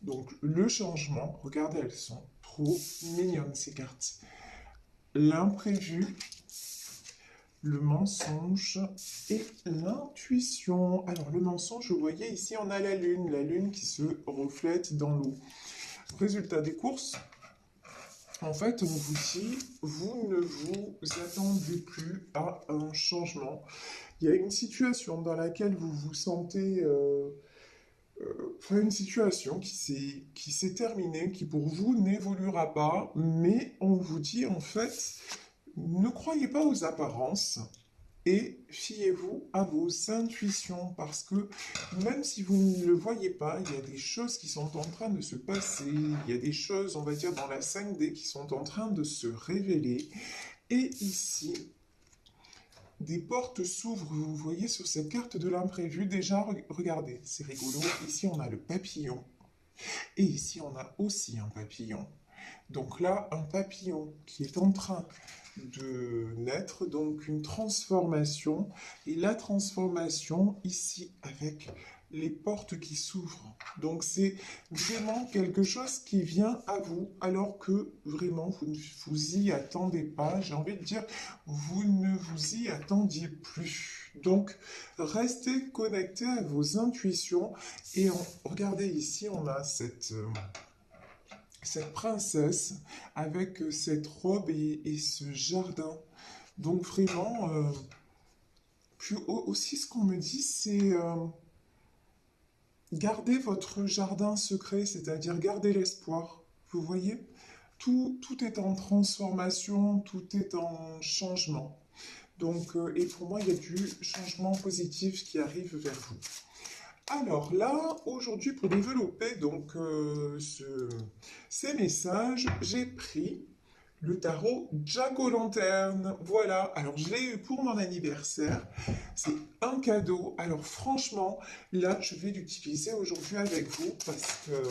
Donc le changement, regardez, elles sont trop mignonnes ces cartes. L'imprévu, le mensonge et l'intuition. Alors le mensonge, vous voyez ici on a la lune qui se reflète dans l'eau. Résultat des courses, en fait on vous dit, vous ne vous attendez plus à un changement. Il y a une situation dans laquelle vous vous sentez... enfin, une situation qui s'est terminée, qui pour vous n'évoluera pas, mais on vous dit en fait, ne croyez pas aux apparences et fiez-vous à vos intuitions parce que même si vous ne le voyez pas, il y a des choses qui sont en train de se passer, il y a des choses, on va dire, dans la 5D qui sont en train de se révéler. Et ici, des portes s'ouvrent, vous voyez sur cette carte de l'imprévu. Déjà, regardez, c'est rigolo. Ici, on a le papillon. Et ici, on a aussi un papillon. Donc là, un papillon qui est en train de naître, donc une transformation. Et la transformation, ici, avec les portes qui s'ouvrent. Donc c'est vraiment quelque chose qui vient à vous, alors que vraiment, vous ne vous y attendez pas. J'ai envie de dire, vous ne vous y attendiez plus. Donc, restez connecté à vos intuitions. Et regardez ici, on a cette princesse avec cette robe et ce jardin. Donc vraiment, puis aussi ce qu'on me dit, c'est garder votre jardin secret, c'est-à-dire garder l'espoir. Vous voyez, tout est en transformation, tout est en changement. Donc, et pour moi, il y a du changement positif qui arrive vers vous. Alors là, aujourd'hui, pour développer donc ces messages, j'ai pris le tarot Jack-o'-lanterne. Voilà, alors je l'ai eu pour mon anniversaire. C'est un cadeau. Alors franchement, là, je vais l'utiliser aujourd'hui avec vous parce que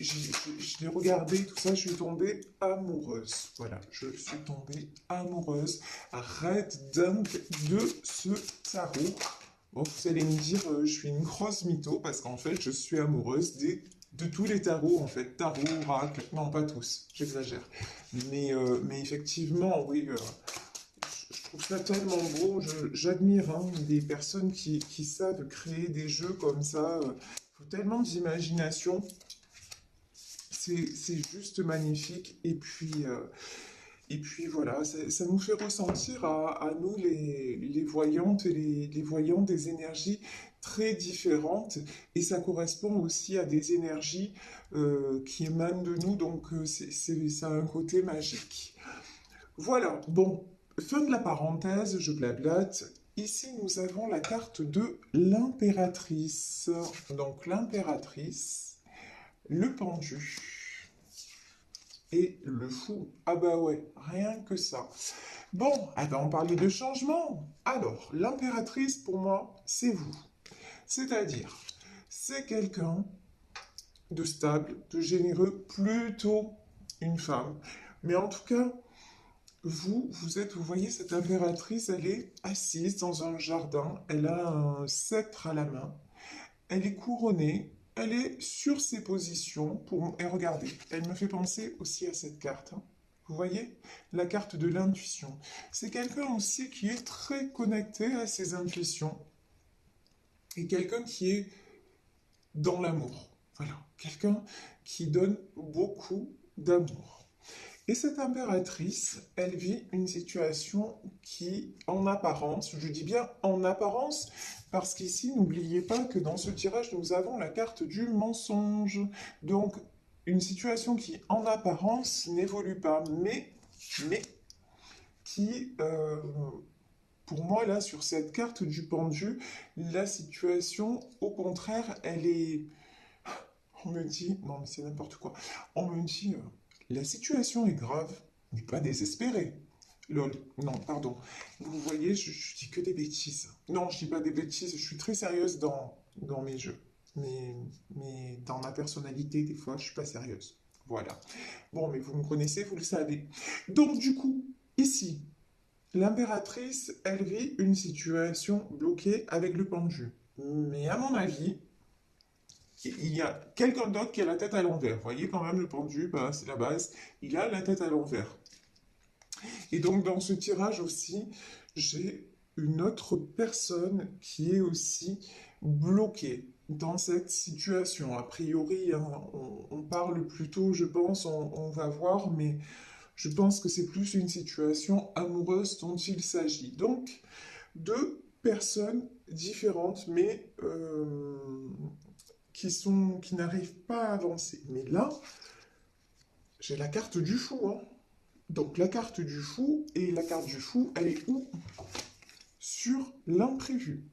je l'ai regardé, tout ça, je suis tombée amoureuse. Voilà, je suis tombée amoureuse, red dingue de ce tarot. Bon, vous allez me dire, je suis une grosse mytho parce qu'en fait, je suis amoureuse de tous les tarots, en fait. Tarot, oracle, non, pas tous, j'exagère. Mais effectivement, oui, je trouve ça tellement beau. J'admire hein, des personnes qui savent créer des jeux comme ça. Il faut tellement d'imagination. C'est juste magnifique. Et puis voilà, ça nous fait ressentir à nous les voyantes et les voyants des énergies très différentes et ça correspond aussi à des énergies qui émanent de nous, donc ça a un côté magique. Voilà, bon, fin de la parenthèse, je blablate. Ici, nous avons la carte de l'impératrice. Donc l'impératrice, le pendu et le fou. Ah bah ouais, rien que ça. Bon, ah ben on parlait de changement. Alors, l'impératrice, pour moi, c'est vous. C'est-à-dire, c'est quelqu'un de stable, de généreux, plutôt une femme. Mais en tout cas, vous voyez, cette impératrice, elle est assise dans un jardin, elle a un sceptre à la main, elle est couronnée, elle est sur ses positions. Et regardez, elle me fait penser aussi à cette carte, hein. Vous voyez, la carte de l'intuition. C'est quelqu'un aussi qui est très connecté à ses intuitions et quelqu'un qui est dans l'amour. Voilà, quelqu'un qui donne beaucoup d'amour. Et cette impératrice, elle vit une situation qui, en apparence, je dis bien en apparence, parce qu'ici, n'oubliez pas que dans ce tirage, nous avons la carte du mensonge. Donc, une situation qui, en apparence, n'évolue pas, mais qui, pour moi, là, sur cette carte du pendu, la situation, au contraire, elle est... On me dit, non mais c'est n'importe quoi, on me dit, la situation est grave, mais pas désespérée. Lol, non, pardon. Vous voyez, je dis que des bêtises. Non, je dis pas des bêtises, je suis très sérieuse dans mes jeux. Mais dans ma personnalité, des fois, je suis pas sérieuse. Voilà. Bon, mais vous me connaissez, vous le savez. Donc, du coup, ici, l'impératrice, elle vit une situation bloquée avec le pendu. Mais à mon avis, il y a quelqu'un d'autre qui a la tête à l'envers. Vous voyez quand même le pendu, bah, c'est la base. Il a la tête à l'envers. Et donc dans ce tirage aussi, j'ai une autre personne qui est aussi bloquée dans cette situation. A priori, hein, on parle plutôt, je pense, on va voir, mais je pense que c'est plus une situation amoureuse dont il s'agit. Donc, deux personnes différentes, mais qui n'arrivent pas à avancer. Mais là, j'ai la carte du fou, hein. Donc la carte du fou, et la carte du fou, elle est où? Sur l'imprévu.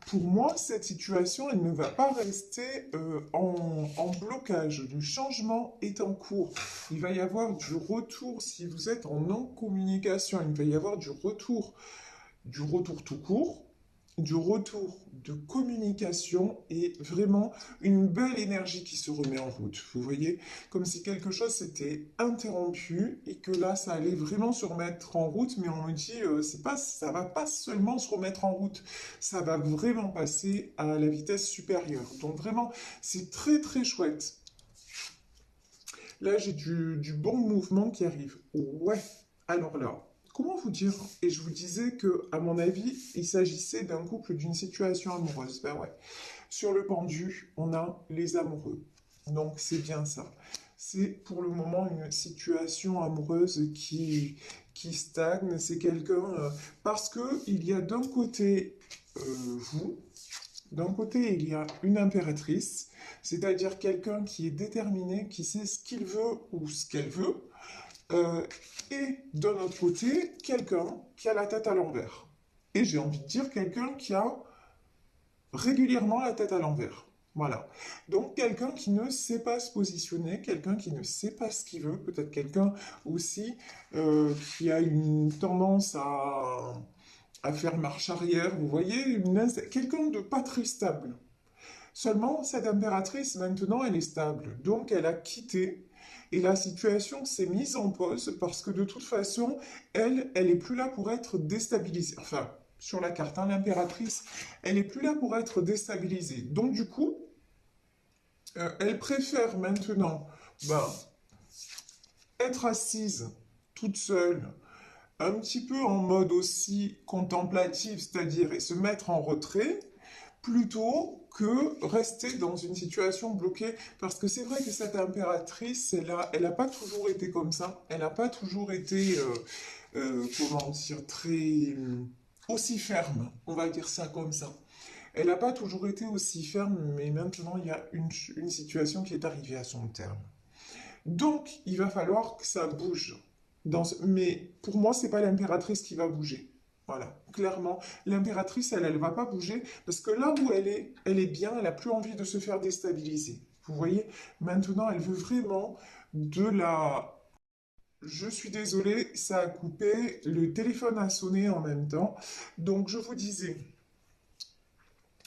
Pour moi, cette situation, elle ne va pas rester en blocage. Le changement est en cours. Il va y avoir du retour, si vous êtes en non-communication, il va y avoir du retour tout court, du retour de communication et vraiment une belle énergie qui se remet en route. Vous voyez, comme si quelque chose s'était interrompu et que là, ça allait vraiment se remettre en route, mais on me dit, c'est pas, ça va pas seulement se remettre en route, ça va vraiment passer à la vitesse supérieure. Donc vraiment, c'est très très chouette. Là, j'ai du bon mouvement qui arrive. Ouais, alors là, comment vous dire? Et je vous disais que, à mon avis, il s'agissait d'un couple d'une situation amoureuse. Ben ouais. Sur le pendu, on a les amoureux. Donc c'est bien ça. C'est pour le moment une situation amoureuse qui stagne. C'est quelqu'un parce que il y a d'un côté vous, d'un côté il y a une impératrice, c'est-à-dire quelqu'un qui est déterminé, qui sait ce qu'il veut ou ce qu'elle veut, euh, et d'un autre côté quelqu'un qui a la tête à l'envers. Et j'ai envie de dire quelqu'un qui a régulièrement la tête à l'envers. Voilà. Donc quelqu'un qui ne sait pas se positionner, quelqu'un qui ne sait pas ce qu'il veut, peut-être quelqu'un aussi qui a une tendance à faire marche arrière, vous voyez, quelqu'un de pas très stable. Seulement, cette impératrice, maintenant, elle est stable. Donc, elle a quitté et la situation s'est mise en pause parce que de toute façon, elle est plus là pour être déstabilisée. Enfin, sur la carte, hein, l'impératrice, elle est plus là pour être déstabilisée. Donc, du coup, elle préfère maintenant ben, être assise toute seule, un petit peu en mode aussi contemplatif, c'est-à-dire et se mettre en retrait, plutôt que rester dans une situation bloquée. Parce que c'est vrai que cette impératrice, elle a pas toujours été comme ça. Elle n'a pas toujours été, comment dire, très aussi ferme. On va dire ça comme ça. Elle n'a pas toujours été aussi ferme, mais maintenant il y a une situation qui est arrivée à son terme. Donc, il va falloir que ça bouge. Mais pour moi, c'est pas l'impératrice qui va bouger. Voilà, clairement, l'impératrice, elle va pas bouger parce que là où elle est bien, elle a plus envie de se faire déstabiliser. Vous voyez, maintenant, elle veut vraiment de la... Je suis désolée, ça a coupé, le téléphone a sonné en même temps. Donc, je vous disais,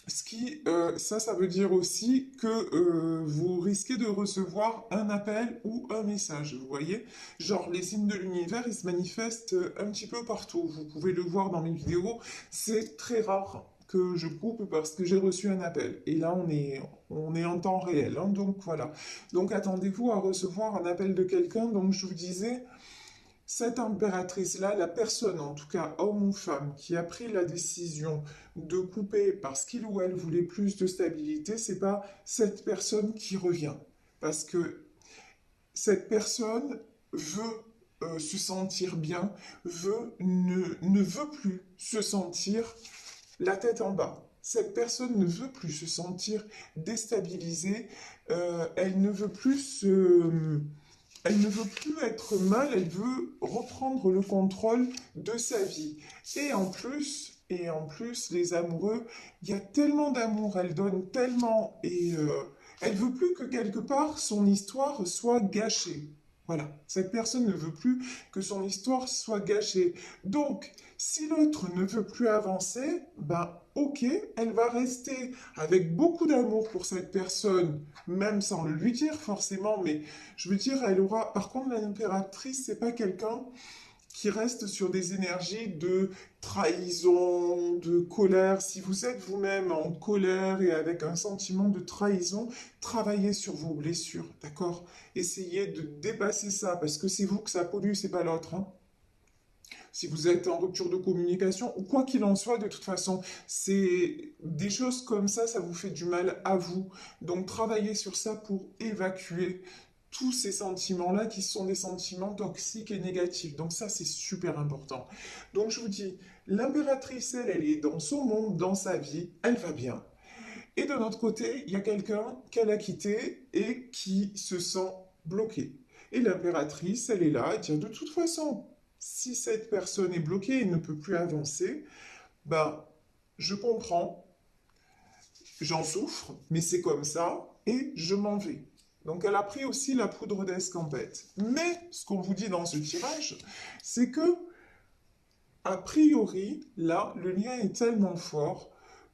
ça veut dire aussi que vous risquez de recevoir un appel ou un message, vous voyez? Genre, les signes de l'univers, ils se manifestent un petit peu partout. Vous pouvez le voir dans mes vidéos. C'est très rare que je coupe parce que j'ai reçu un appel. Et là, on est en temps réel, hein, donc voilà. Donc, attendez-vous à recevoir un appel de quelqu'un. Donc, je vous disais, cette impératrice-là, la personne, en tout cas homme ou femme, qui a pris la décision de couper parce qu'il ou elle voulait plus de stabilité, c'est pas cette personne qui revient. Parce que cette personne veut se sentir bien, ne veut plus se sentir la tête en bas. Cette personne ne veut plus se sentir déstabilisée, elle ne veut plus elle ne veut plus être mal, elle veut reprendre le contrôle de sa vie. Et en plus, les amoureux, il y a tellement d'amour, elle donne tellement et elle veut plus que quelque part son histoire soit gâchée. Voilà, cette personne ne veut plus que son histoire soit gâchée. Donc, si l'autre ne veut plus avancer, ben ok, elle va rester avec beaucoup d'amour pour cette personne, même sans le lui dire forcément, mais je veux dire, elle aura. Par contre, l'impératrice, c'est pas quelqu'un qui reste sur des énergies de trahison, de colère. Si vous êtes vous-même en colère et avec un sentiment de trahison, travaillez sur vos blessures, d'accord? Essayez de dépasser ça, parce que c'est vous que ça pollue, c'est pas l'autre, hein. Si vous êtes en rupture de communication, ou quoi qu'il en soit, de toute façon, c'est des choses comme ça vous fait du mal à vous. Donc travaillez sur ça pour évacuer tous ces sentiments-là qui sont des sentiments toxiques et négatifs. Donc ça, c'est super important. Donc je vous dis, l'impératrice, elle est dans son monde, dans sa vie, elle va bien. Et de notre côté, il y a quelqu'un qu'elle a quitté et qui se sent bloqué. Et l'impératrice, elle est là, elle dit de toute façon, si cette personne est bloquée et ne peut plus avancer, ben, je comprends, j'en souffre, mais c'est comme ça, et je m'en vais. Donc elle a pris aussi la poudre d'escampette. Mais ce qu'on vous dit dans ce tirage, c'est que, a priori, là, le lien est tellement fort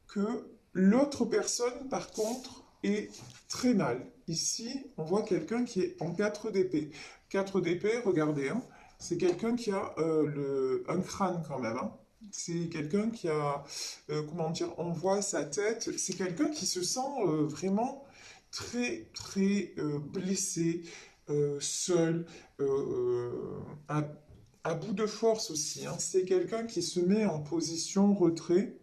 que l'autre personne, par contre, est très mal. Ici, on voit quelqu'un qui est en 4 d'épée. 4 d'épée, regardez, hein, c'est quelqu'un qui a un crâne quand même, hein. C'est quelqu'un qui a, comment dire, on voit sa tête. C'est quelqu'un qui se sent vraiment très, très blessé, seul, à, à bout de force aussi, hein. C'est quelqu'un qui se met en position retrait.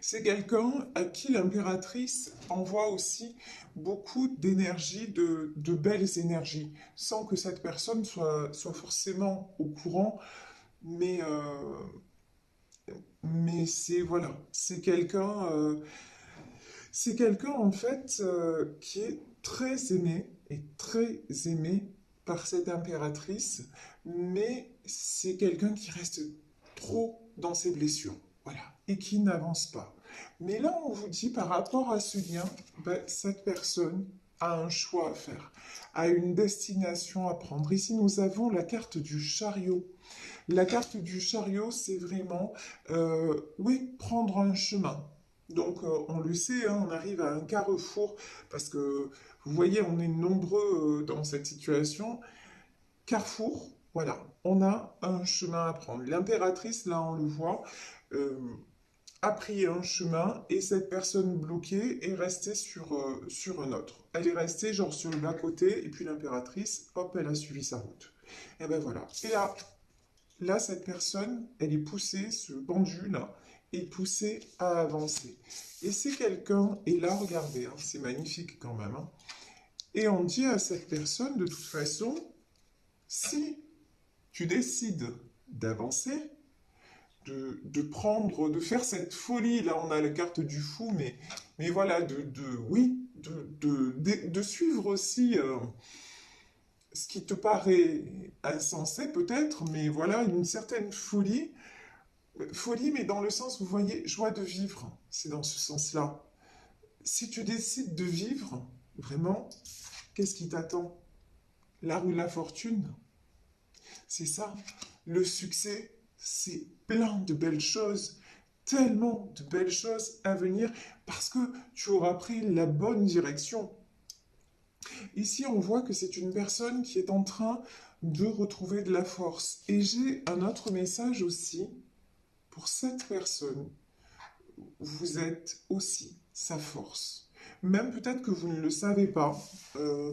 C'est quelqu'un à qui l'impératrice envoie aussi beaucoup d'énergie, de belles énergies, sans que cette personne soit forcément au courant, mais, mais c'est voilà, c'est quelqu'un en fait qui est très aimé et très aimé par cette impératrice, mais c'est quelqu'un qui reste trop dans ses blessures, voilà, et qui n'avance pas. Mais là, on vous dit par rapport à ce lien, ben, cette personne a un choix à faire, a une destination à prendre. Ici, nous avons la carte du chariot. La carte du chariot, c'est vraiment, oui, prendre un chemin. Donc, on le sait, hein, on arrive à un carrefour, parce que, vous voyez, on est nombreux dans cette situation. Carrefour, voilà, on a un chemin à prendre. L'impératrice, là, on le voit, euh, a pris un chemin et cette personne bloquée est restée sur un autre. Elle est restée genre sur le bas-côté et puis l'impératrice, hop, elle a suivi sa route. Et ben voilà. Et là, cette personne, elle est poussée, ce pendu là, est poussé à avancer. Et c'est quelqu'un, et là, regardez, hein, c'est magnifique quand même, hein. Et on dit à cette personne, de toute façon, si tu décides d'avancer, de prendre, de faire cette folie, là on a la carte du fou, mais voilà, oui, de suivre aussi ce qui te paraît insensé peut-être, mais voilà, une certaine folie, folie, mais dans le sens, vous voyez, joie de vivre, c'est dans ce sens-là. Si tu décides de vivre, vraiment, qu'est-ce qui t'attend? La roue de la fortune, c'est ça. Le succès, c'est plein de belles choses, tellement de belles choses à venir parce que tu auras pris la bonne direction. Ici, on voit que c'est une personne qui est en train de retrouver de la force. Et j'ai un autre message aussi pour cette personne. Vous êtes aussi sa force. Même peut-être que vous ne le savez pas,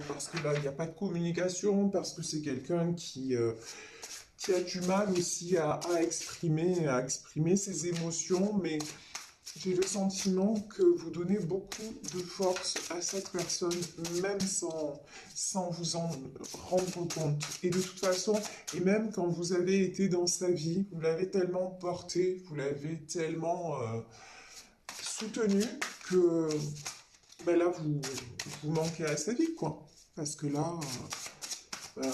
parce que là, il n'y a pas de communication, parce que c'est quelqu'un qui a du mal aussi à exprimer ses émotions, mais j'ai le sentiment que vous donnez beaucoup de force à cette personne, même sans vous en rendre compte. Et de toute façon, et même quand vous avez été dans sa vie, vous l'avez tellement porté, vous l'avez tellement soutenu que ben là, vous manquez à sa vie, quoi. Parce que là, euh,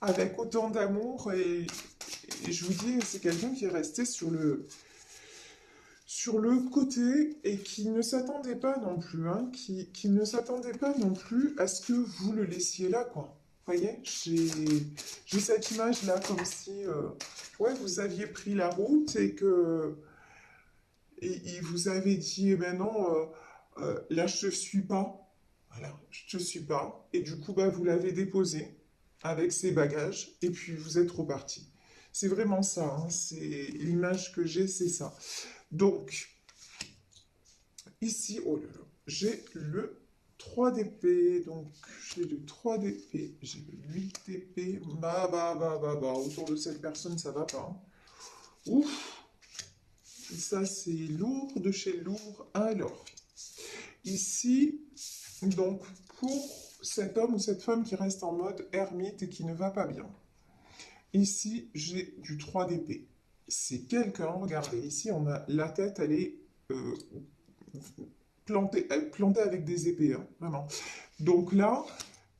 avec autant d'amour, et je vous dis, c'est quelqu'un qui est resté sur le côté et qui ne s'attendait pas non plus, hein, qui ne s'attendait pas non plus à ce que vous le laissiez là, quoi. Vous voyez, j'ai cette image-là comme si ouais, vous aviez pris la route et que et il vous avait dit, eh ben non, là je te suis pas. Voilà, je te suis pas. Et du coup, bah, vous l'avez déposé. avec ses bagages, et puis vous êtes reparti. C'est vraiment ça, hein, c'est l'image que j'ai, c'est ça. Donc, ici, oh là là, j'ai le 3 d'épée, donc j'ai le 3 d'épée, j'ai le 8 d'épée, autour de cette personne, ça va pas, hein. Ouf, ça c'est lourd de chez lourd. Alors, ici, donc, pour cet homme ou cette femme qui reste en mode ermite et qui ne va pas bien. Ici, j'ai du 3 d'épée. C'est quelqu'un, regardez, ici, on a la tête, elle est plantée avec des épées, hein, vraiment. Donc là,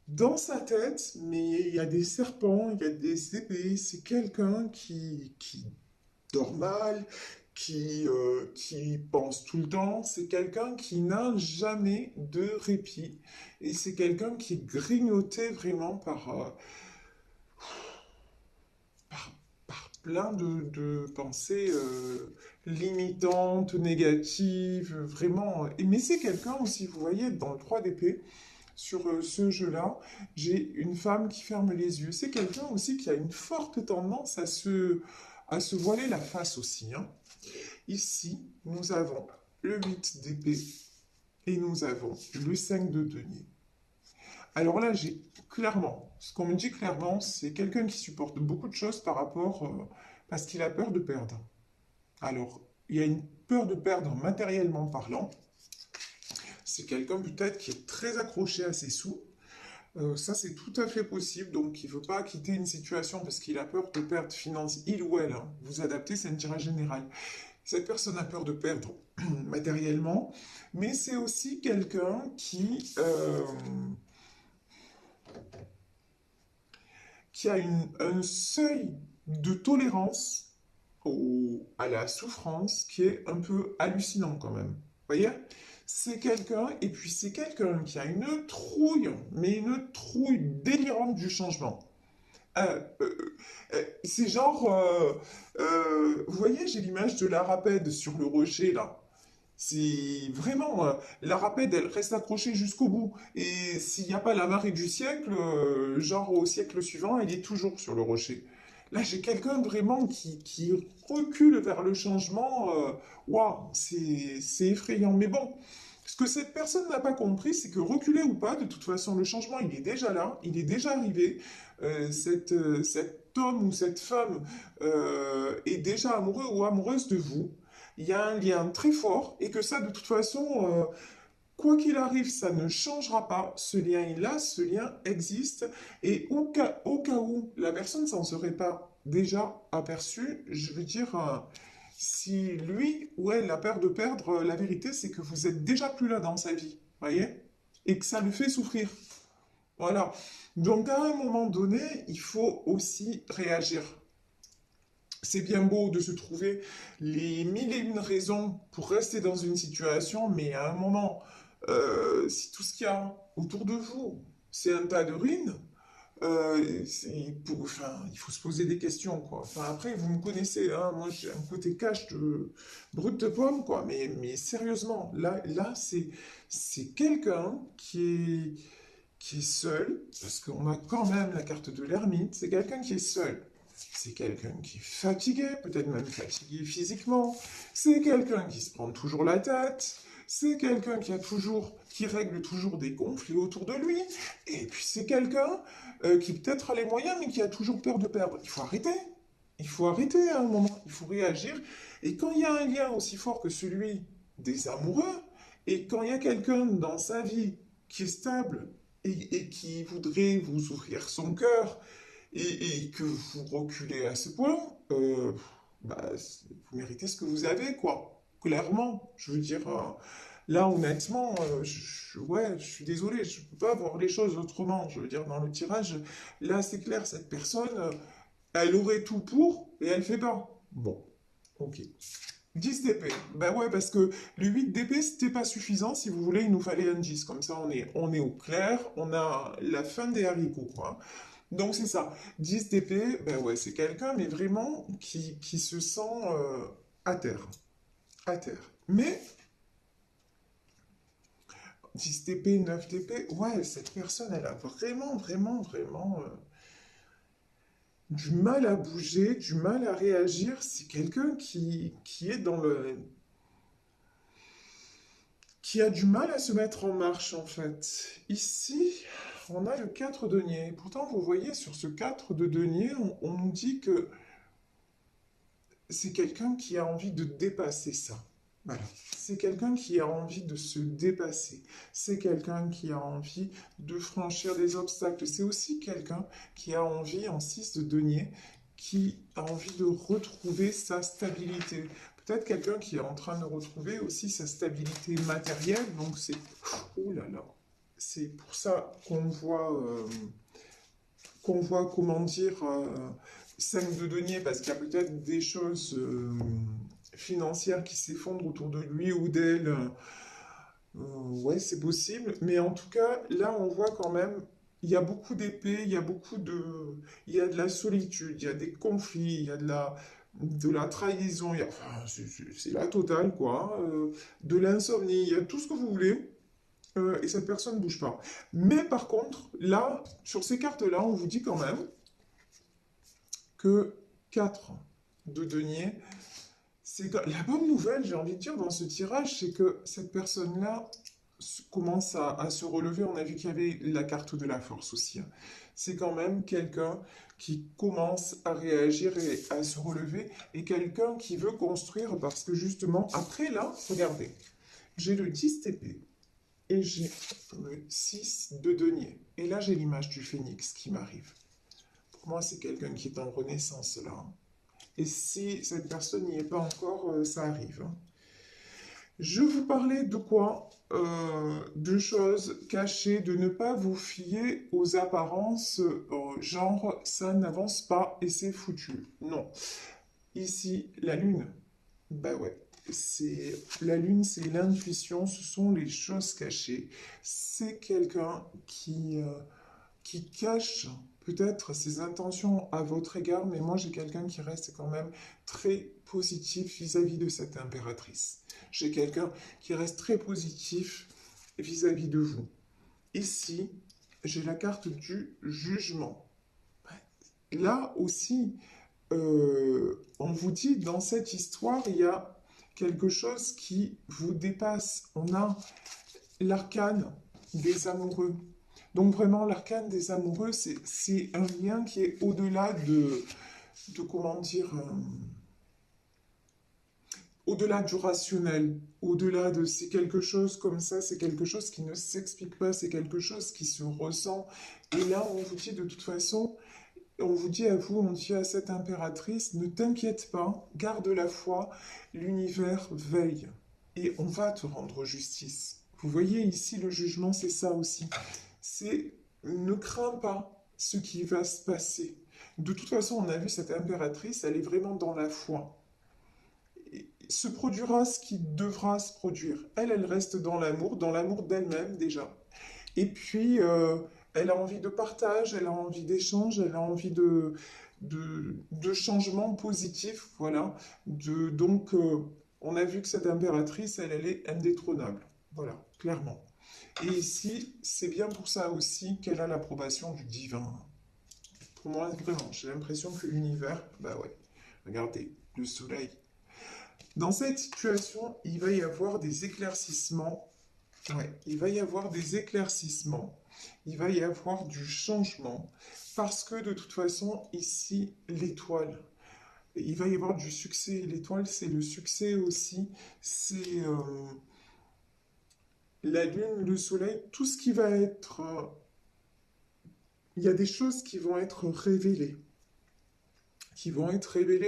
dans sa tête, mais il y a des serpents, il y a des épées, c'est quelqu'un qui dort mal, qui pense tout le temps, c'est quelqu'un qui n'a jamais de répit, et c'est quelqu'un qui est grignoté vraiment par plein de pensées limitantes, négatives, vraiment. Mais c'est quelqu'un aussi, vous voyez, dans le 3 d'épée, sur ce jeu-là, j'ai une femme qui ferme les yeux. C'est quelqu'un aussi qui a une forte tendance à se voiler la face aussi, hein. Ici, nous avons le 8 d'épée et nous avons le 5 de denier. Alors là, j'ai clairement, ce qu'on me dit clairement, c'est quelqu'un qui supporte beaucoup de choses par rapport, parce qu'il a peur de perdre. Alors, il y a une peur de perdre matériellement parlant. C'est quelqu'un peut-être qui est très accroché à ses sous. Ça, c'est tout à fait possible. Donc, il ne veut pas quitter une situation parce qu'il a peur de perdre finance, il ou elle, hein. Vous adaptez, c'est un tirage général. Cette personne a peur de perdre matériellement, mais c'est aussi quelqu'un qui a un seuil de tolérance à la souffrance qui est un peu hallucinant quand même. Vous voyez? C'est quelqu'un, et puis c'est quelqu'un qui a une trouille, mais une trouille délirante du changement. C'est genre, vous voyez, j'ai l'image de la rapède sur le rocher là. C'est vraiment, la rapède, elle reste accrochée jusqu'au bout. Et s'il n'y a pas la marée du siècle, genre au siècle suivant, elle est toujours sur le rocher. Là, j'ai quelqu'un vraiment qui recule vers le changement. Waouh, c'est effrayant. Mais bon, ce que cette personne n'a pas compris, c'est que reculer ou pas, de toute façon, le changement, il est déjà là, il est déjà arrivé. Cet homme ou cette femme est déjà amoureux ou amoureuse de vous. Il y a un lien très fort et que ça, de toute façon, quoi qu'il arrive, ça ne changera pas. Ce lien est là, ce lien existe. Et au cas où la personne s'en serait pas déjà aperçue, je veux dire, si lui ou elle a peur de perdre, la vérité, c'est que vous êtes déjà plus là dans sa vie, voyez? Et que ça le fait souffrir. Voilà. Donc, à un moment donné, il faut aussi réagir. C'est bien beau de se trouver les mille et une raisons pour rester dans une situation, mais à un moment, si tout ce qu'il y a autour de vous, c'est un tas de ruines, enfin, il faut se poser des questions, quoi. Enfin, après, vous me connaissez, hein, moi j'ai un côté cash de brute de pomme, quoi, mais sérieusement, là c'est quelqu'un qui est seul, parce qu'on a quand même la carte de l'ermite, c'est quelqu'un qui est seul. C'est quelqu'un qui est fatigué, peut-être même fatigué physiquement. C'est quelqu'un qui se prend toujours la tête. C'est quelqu'un qui règle toujours des conflits autour de lui. Et puis c'est quelqu'un qui peut-être a les moyens, mais qui a toujours peur de perdre. Il faut arrêter. Il faut arrêter à un moment. Il faut réagir. Et quand il y a un lien aussi fort que celui des amoureux, et quand il y a quelqu'un dans sa vie qui est stable et qui voudrait vous ouvrir son cœur, et que vous reculez à ce point, bah, vous méritez ce que vous avez, quoi. Clairement, je veux dire, là, honnêtement, ouais, je suis désolé, je ne peux pas voir les choses autrement. Je veux dire, dans le tirage, là, c'est clair, cette personne, elle aurait tout pour, et elle fait pas. Bon, ok. 10 d'épée. Ben ouais, parce que le 8 d'épée, c'était pas suffisant. Si vous voulez, il nous fallait un 10. Comme ça, on est au clair. On a la fin des haricots, quoi. Donc c'est ça. 10 TP, ben ouais, c'est quelqu'un, mais vraiment qui se sent à terre. À terre. Mais 10 TP, 9 TP, ouais, cette personne, elle a vraiment, vraiment, vraiment. du mal à bouger, du mal à réagir. C'est quelqu'un qui est dans le... qui a du mal à se mettre en marche, en fait. Ici, on a le 4 de denier. Pourtant, vous voyez, sur ce 4 de denier, on nous dit que c'est quelqu'un qui a envie de dépasser ça. Voilà. C'est quelqu'un qui a envie de se dépasser. C'est quelqu'un qui a envie de franchir des obstacles. C'est aussi quelqu'un qui a envie, en 6 de denier, qui a envie de retrouver sa stabilité. Peut-être quelqu'un qui est en train de retrouver aussi sa stabilité matérielle. Donc c'est... Oh là là. C'est pour ça qu'on voit, comment dire, 5 de denier, parce qu'il y a peut-être des choses financières qui s'effondrent autour de lui ou d'elle. Ouais, c'est possible. Mais en tout cas, là, on voit quand même, il y a beaucoup d'épées, il y a beaucoup de... Il y a de la solitude, il y a des conflits, il y a de la trahison, enfin, c'est la totale, quoi. De l'insomnie, il y a tout ce que vous voulez. Et cette personne ne bouge pas. Mais par contre, là, sur ces cartes-là, on vous dit quand même que 4 de denier, la bonne nouvelle, j'ai envie de dire, dans ce tirage, c'est que cette personne-là commence à se relever. On a vu qu'il y avait la carte de la force aussi, hein. C'est quand même quelqu'un qui commence à réagir et à se relever, et quelqu'un qui veut construire, parce que justement, après là, regardez, j'ai le 10 TP, et j'ai le 6 de denier. Et là, j'ai l'image du phénix qui m'arrive. Pour moi, c'est quelqu'un qui est en renaissance là. Et si cette personne n'y est pas encore, ça arrive. Je vous parlais de quoi? De choses cachées, de ne pas vous fier aux apparences, genre ça n'avance pas et c'est foutu. Non. Ici, la lune. Bah ouais. C'est la lune, c'est l'intuition, ce sont les choses cachées. C'est quelqu'un qui cache peut-être ses intentions à votre égard, mais moi j'ai quelqu'un qui reste quand même très positif vis-à-vis de cette impératrice. J'ai quelqu'un qui reste très positif vis-à-vis de vous. Ici, j'ai la carte du jugement. Là aussi, on vous dit, dans cette histoire, il y a quelque chose qui vous dépasse. On a l'arcane des amoureux. Donc vraiment, l'arcane des amoureux, c'est un lien qui est au-delà de comment dire, au-delà du rationnel, au-delà de c'est quelque chose comme ça, c'est quelque chose qui ne s'explique pas, c'est quelque chose qui se ressent. Et là, on vous dit de toute façon, on vous dit à vous, on dit à cette impératrice, ne t'inquiète pas, garde la foi, l'univers veille et on va te rendre justice. Vous voyez ici le jugement, c'est ça aussi. C'est ne crains pas ce qui va se passer. De toute façon, on a vu cette impératrice, elle est vraiment dans la foi. Et se produira ce qui devra se produire. Elle reste dans l'amour d'elle-même déjà. Et puis, elle a envie de partage, elle a envie d'échange, elle a envie de changement positif, voilà. Donc, on a vu que cette impératrice, elle est indétrônable, voilà, clairement. Et ici, c'est bien pour ça aussi qu'elle a l'approbation du divin. Pour moi, vraiment, j'ai l'impression que l'univers, bah ouais, regardez, le soleil. Dans cette situation, il va y avoir des éclaircissements. Ouais, il va y avoir des éclaircissements, il va y avoir du changement, parce que de toute façon, ici, l'étoile, il va y avoir du succès. L'étoile, c'est le succès aussi, c'est la lune, le soleil, tout ce qui va être... il y a des choses qui vont être révélées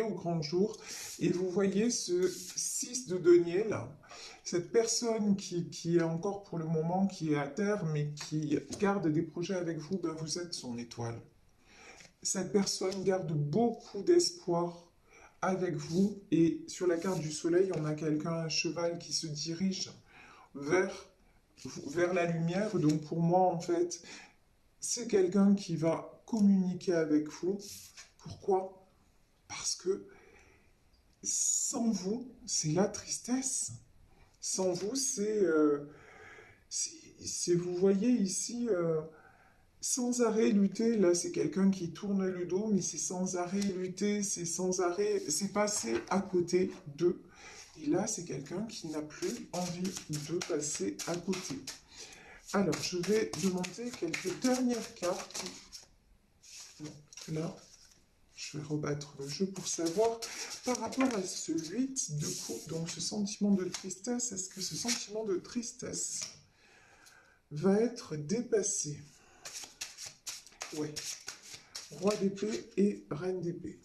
au grand jour, et vous voyez ce 6 de denier là, cette personne qui est encore pour le moment, qui est à terre, mais qui garde des projets avec vous, ben vous êtes son étoile. Cette personne garde beaucoup d'espoir avec vous, et sur la carte du soleil, on a quelqu'un, un cheval qui se dirige vers, vers la lumière. Donc pour moi, en fait, c'est quelqu'un qui va communiquer avec vous. Pourquoi? Parce que sans vous, c'est la tristesse. Sans vous, vous voyez ici, sans arrêt lutter, là c'est quelqu'un qui tourne le dos, mais c'est sans arrêt lutter, c'est sans arrêt, c'est passer à côté d'eux. Et là c'est quelqu'un qui n'a plus envie de passer à côté. Alors je vais demander quelques dernières cartes. Donc, là, je vais rebattre le jeu pour savoir par rapport à ce 8 de coupe, donc ce sentiment de tristesse, est-ce que ce sentiment de tristesse va être dépassé? Ouais. Roi d'épée et reine d'épée.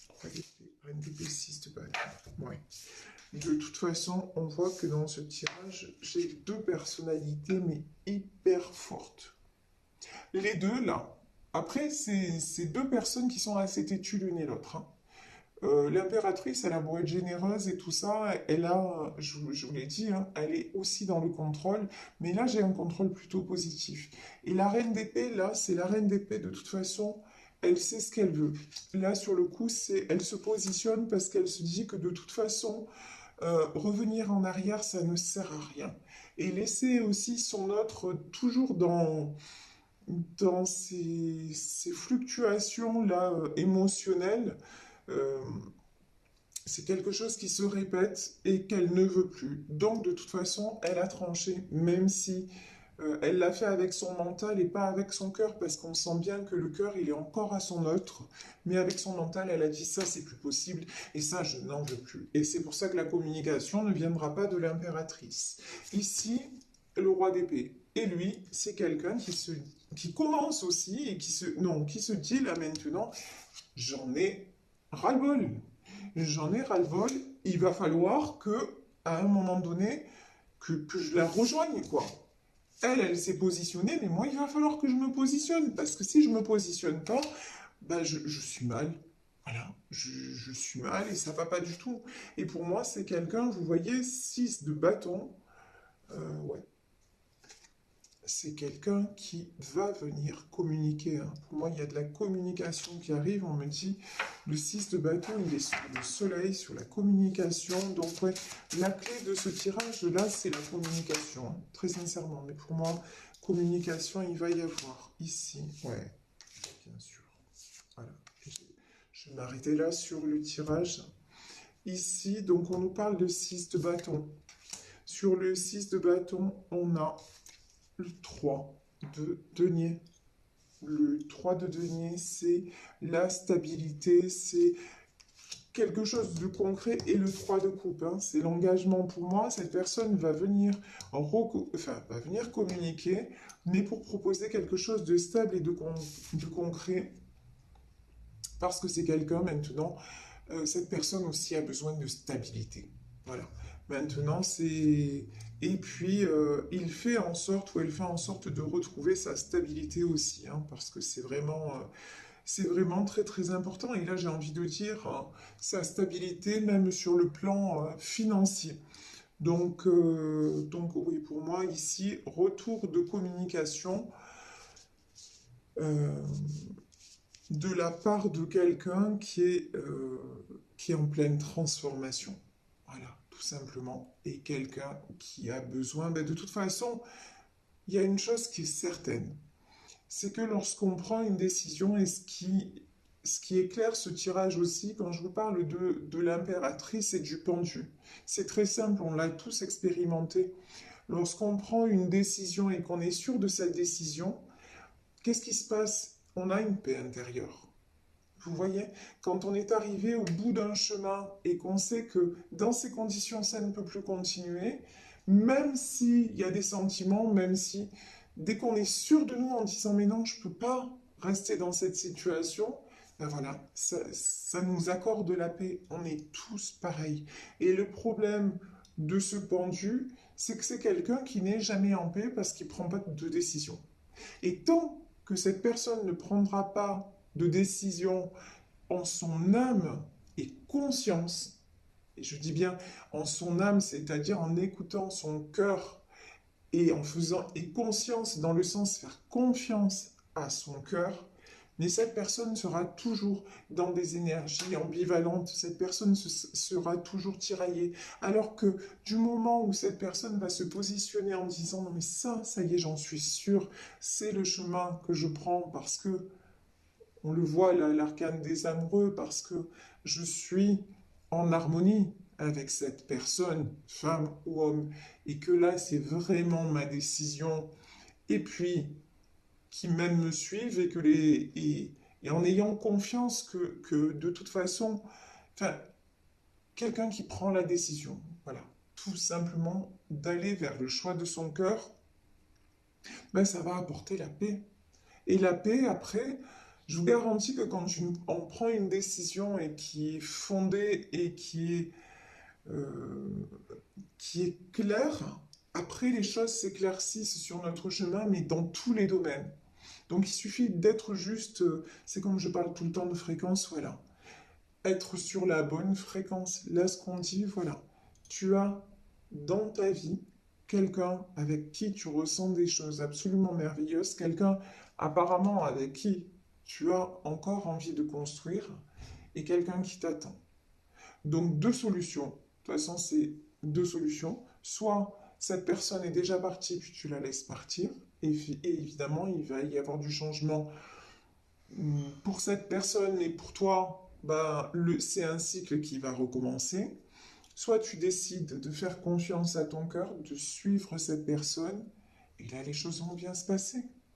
Roi d'épée, reine d'épée, 6 de bâton. Ouais. De toute façon, on voit que dans ce tirage, j'ai deux personnalités, mais hyper fortes. Les deux, là. Après, c'est deux personnes qui sont assez têtues l'une et l'autre, hein. L'impératrice, elle a beau être généreuse et tout ça, elle a, je vous l'ai dit, hein, elle est aussi dans le contrôle, mais là j'ai un contrôle plutôt positif. Et la reine d'épée, là, c'est la reine d'épée, de toute façon, elle sait ce qu'elle veut. Là, sur le coup, elle se positionne parce qu'elle se dit que de toute façon, revenir en arrière, ça ne sert à rien. Et laisser aussi son autre toujours dans ces fluctuations-là émotionnelles, euh, c'est quelque chose qui se répète et qu'elle ne veut plus. Donc, de toute façon, elle a tranché, même si elle l'a fait avec son mental et pas avec son cœur, parce qu'on sent bien que le cœur, il est encore à son autre, mais avec son mental, elle a dit ça, c'est plus possible, et ça, je n'en veux plus. Et c'est pour ça que la communication ne viendra pas de l'impératrice. Ici, le roi d'épée. Et lui, c'est quelqu'un qui commence aussi et non, qui se dit là maintenant, j'en ai ras-le-bol. J'en ai ras-le-bol. Il va falloir que, à un moment donné, que je la rejoigne, quoi. Elle s'est positionnée, mais moi, il va falloir que je me positionne. Parce que si je me positionne pas, bah, je suis mal. Voilà, je suis mal et ça va pas du tout. Et pour moi, c'est quelqu'un, vous voyez, 6 de bâton. Ouais, c'est quelqu'un qui va venir communiquer, hein. Pour moi, il y a de la communication qui arrive. On me dit, le 6 de bâton, il est sur le soleil, sur la communication. Donc, ouais, la clé de ce tirage-là, c'est la communication, hein, très sincèrement. Mais pour moi, communication, il va y avoir ici. Ouais, bien sûr. Voilà. Je vais m'arrêter là sur le tirage. Ici, donc, on nous parle de 6 de bâton. Sur le 6 de bâton, on a le 3 de denier. Le 3 de denier, c'est la stabilité, c'est quelque chose de concret. Et le 3 de coupe, hein, c'est l'engagement. Pour moi, cette personne va venir, va venir communiquer, mais pour proposer quelque chose de stable et de concret. Parce que c'est quelqu'un maintenant, cette personne aussi a besoin de stabilité. Voilà. Maintenant, c'est... Et puis, il fait en sorte, ou elle fait en sorte de retrouver sa stabilité aussi, hein, parce que c'est vraiment très très important. Et là, j'ai envie de dire, sa stabilité, même sur le plan financier. Donc, oui, pour moi, ici, retour de communication euh, de la part de quelqu'un qui est en pleine transformation. Voilà, tout simplement. Et quelqu'un qui a besoin, ben, de toute façon, il y a une chose qui est certaine, c'est que lorsqu'on prend une décision, et ce qui éclaire ce tirage aussi, quand je vous parle de l'impératrice et du pendu, c'est très simple, on l'a tous expérimenté. Lorsqu'on prend une décision et qu'on est sûr de cette décision, qu'est-ce qui se passe? On a une paix intérieure. Vous voyez, quand on est arrivé au bout d'un chemin et qu'on sait que dans ces conditions, ça ne peut plus continuer, même s'il y a des sentiments, même si, dès qu'on est sûr de nous en disant mais non, je ne peux pas rester dans cette situation, ben voilà, ça nous accorde la paix. On est tous pareils. Et le problème de ce pendu, c'est que c'est quelqu'un qui n'est jamais en paix parce qu'il ne prend pas de décision. Et tant que cette personne ne prendra pas de décision en son âme et conscience, et je dis bien en son âme, c'est-à-dire en écoutant son cœur et en faisant et conscience dans le sens faire confiance à son cœur, Mais cette personne sera toujours dans des énergies ambivalentes, cette personne sera toujours tiraillée. Alors que du moment où cette personne va se positionner en disant non mais ça y est, j'en suis sûr, c'est le chemin que je prends parce que, on le voit là, l'arcane des amoureux, parce que je suis en harmonie avec cette personne, femme ou homme, et que là c'est vraiment ma décision, et puis qui même me suivent et en ayant confiance que de toute façon, enfin, quelqu'un qui prend la décision, voilà, tout simplement d'aller vers le choix de son cœur, ben, ça va apporter la paix. Et la paix, après, je vous garantis que quand on prend une décision et qui est fondée et euh, qui est claire, après les choses s'éclaircissent sur notre chemin, mais dans tous les domaines. Donc il suffit d'être juste, c'est comme je parle tout le temps de fréquence, voilà. Être sur la bonne fréquence. Là, ce qu'on dit, voilà. Tu as dans ta vie quelqu'un avec qui tu ressens des choses absolument merveilleuses, quelqu'un apparemment avec qui tu as encore envie de construire et quelqu'un qui t'attend. Donc deux solutions. De toute façon, c'est deux solutions. Soit cette personne est déjà partie, puis tu la laisses partir, et évidemment, il va y avoir du changement pour cette personne et pour toi. Bah, c'est un cycle qui va recommencer. Soit tu décides de faire confiance à ton cœur, de suivre cette personne, et là, les choses vont bien se passer.